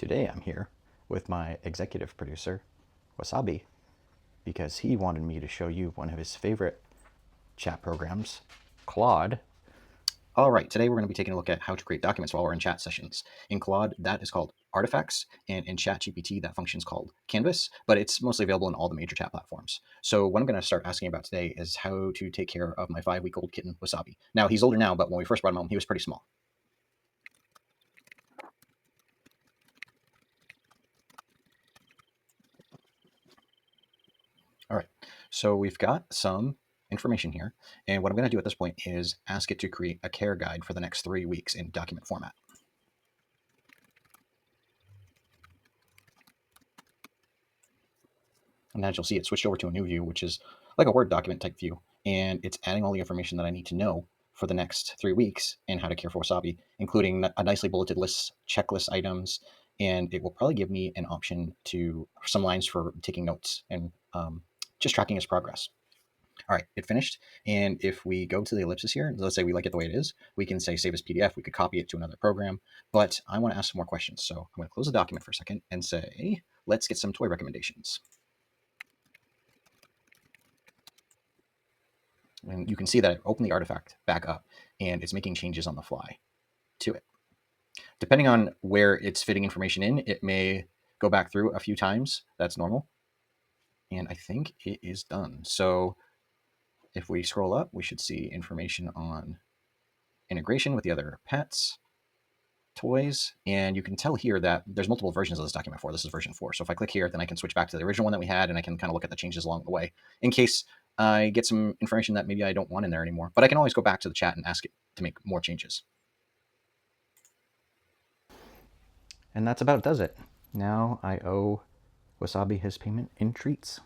Today I'm here with my executive producer, Wasabi, because he wanted me to show you one of his favorite chat programs, Claude. All right, today we're going to be taking a look at how to create documents while we're in chat sessions. In Claude, that is called artifacts, and in ChatGPT, that function is called Canvas, but it's mostly available in all the major chat platforms. So what I'm going to start asking about today is how to take care of my 5-week-old kitten, Wasabi. Now, he's older now, but when we first brought him home, he was pretty small. All right, so we've got some information here, and what I'm going to do at this point is ask it to create a care guide for the next 3 weeks in document format. And as you'll see, it switched over to a new view, which is like a Word document type view, and it's adding all the information that I need to know for the next 3 weeks and how to care for Wasabi, including a nicely bulleted list, checklist items, and it will probably give me an option to some lines for taking notes and just tracking his progress. All right, it finished. And if we go to the ellipsis here, let's say we like it the way it is, we can say save as PDF. We could copy it to another program, but I want to ask some more questions. So I'm going to close the document for a second and say, let's get some toy recommendations. And you can see that I've opened the artifact back up and it's making changes on the fly to it. Depending on where it's fitting information in, it may go back through a few times. That's normal. And I think it is done. So if we scroll up, we should see information on integration with the other pets, toys, and you can tell here that there's multiple versions of this document for. This is version 4. So if I click here, then I can switch back to the original one that we had, and I can kind of look at the changes along the way in case I get some information that maybe I don't want in there anymore. But I can always go back to the chat and ask it to make more changes. And that's about does it. Now I owe Wasabi his payment in treats.